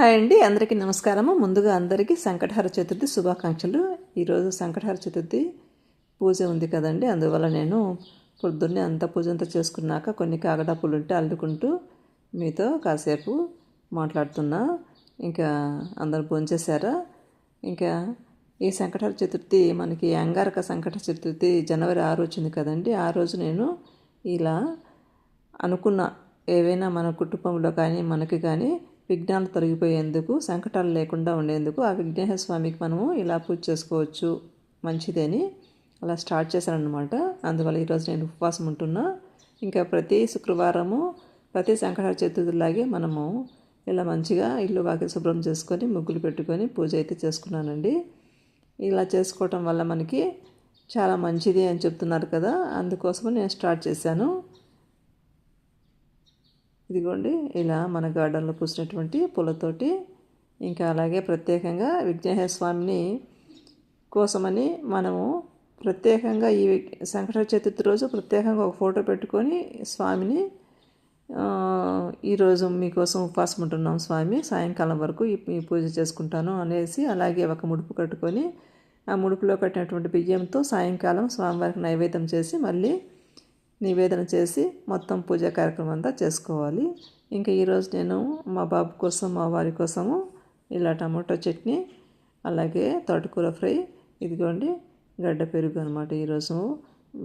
Hi అండి, అందరికీ నమస్కారము. ముందుగా అందరికీ సంకటహర చతుర్థి శుభాకాంక్షలు. ఈరోజు సంకటహర చతుర్థి పూజ ఉంది కదండి, అందువల్ల నేను పొద్దున్నే అంతా పూజ అంతా చేసుకున్నాక కొన్ని కాగడా పూలు ఉంటే అల్లుకుంటూ మీతో కాసేపు మాట్లాడుతున్నా. ఇంకా అందరు భోంచేశారా? ఇంకా ఈ సంకటహర చతుర్థి మనకి అంగారక సంకట చతుర్థి జనవరి 6 వచ్చింది కదండి. ఆ రోజు నేను ఇలా అనుకున్న ఏవైనా మన కుటుంబంలో కానీ మనకి కానీ విఘ్నాలు తొలగిపోయేందుకు, సంకటాలు లేకుండా ఉండేందుకు ఆ విఘ్నేశ్వర స్వామికి మనము ఇలా పూజ చేసుకోవచ్చు, మంచిదని అలా స్టార్ట్ చేశానన్నమాట. అందువల్ల ఈరోజు నేను ఉపవాసం ఉంటున్నా. ఇంకా ప్రతి శుక్రవారము ప్రతి సంకట చతుర్థిలాగే మనము ఇలా మంచిగా ఇల్లు వాకి శుభ్రం చేసుకొని ముగ్గులు పెట్టుకొని పూజ అయితే చేసుకున్నానండి. ఇలా చేసుకోవటం వల్ల మనకి చాలా మంచిది అని చెప్తున్నారు కదా, అందుకోసం నేను స్టార్ట్ చేశాను. ఇదిగోండి, ఇలా మన గార్డెన్లో పూసినటువంటి పూలతోటి ఇంకా అలాగే ప్రత్యేకంగా విఘ్నేశ్వర స్వామిని కోసమని మనము ప్రత్యేకంగా ఈ సంకట చతుర్థి రోజు ప్రత్యేకంగా ఒక ఫోటో పెట్టుకొని స్వామిని ఈరోజు మీకోసం ఉపవాసం ఉంటున్నాం స్వామి, సాయంకాలం వరకు ఈ పూజ చేసుకుంటాను అనేసి అలాగే ఒక ముడుపు కట్టుకొని ఆ ముడుపులో కట్టినటువంటి బియ్యంతో సాయంకాలం స్వామివారికి నైవేద్యం చేసి మళ్ళీ నివేదన చేసి మొత్తం పూజా కార్యక్రమం అంతా చేసుకోవాలి. ఇంకా ఈరోజు నేను మా బాబు కోసం మా వారి కోసము ఇలా టమాటో చట్నీ అలాగే తోటకూర ఫ్రై, ఇదిగోండి గడ్డ పెరుగు అనమాట ఈరోజు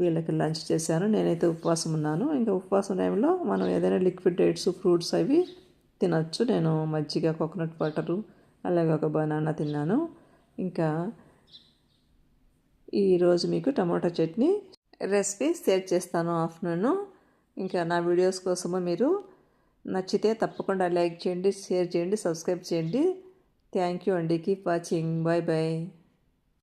వీళ్ళకి లంచ్ చేశాను. నేనైతే ఉపవాసం ఉన్నాను. ఇంకా ఉపవాసం టైంలో మనం ఏదైనా లిక్విడ్ డైట్స్ ఫ్రూట్స్ అవి తినచ్చు. నేను మజ్జిగ, కోకోనట్ వాటరు అలాగే ఒక బనానా తిన్నాను. ఇంకా ఈరోజు మీకు టమాటో చట్నీ రెసిపీ షేర్ చేస్తాను ఆఫ్టర్నూన్. ఇంకా నా వీడియోస్ కోసము మీరు నచ్చితే తప్పకుండా లైక్ చేయండి, షేర్ చేయండి, సబ్స్క్రైబ్ చేయండి. థ్యాంక్ యూ అండి. Keep watching. Bye bye.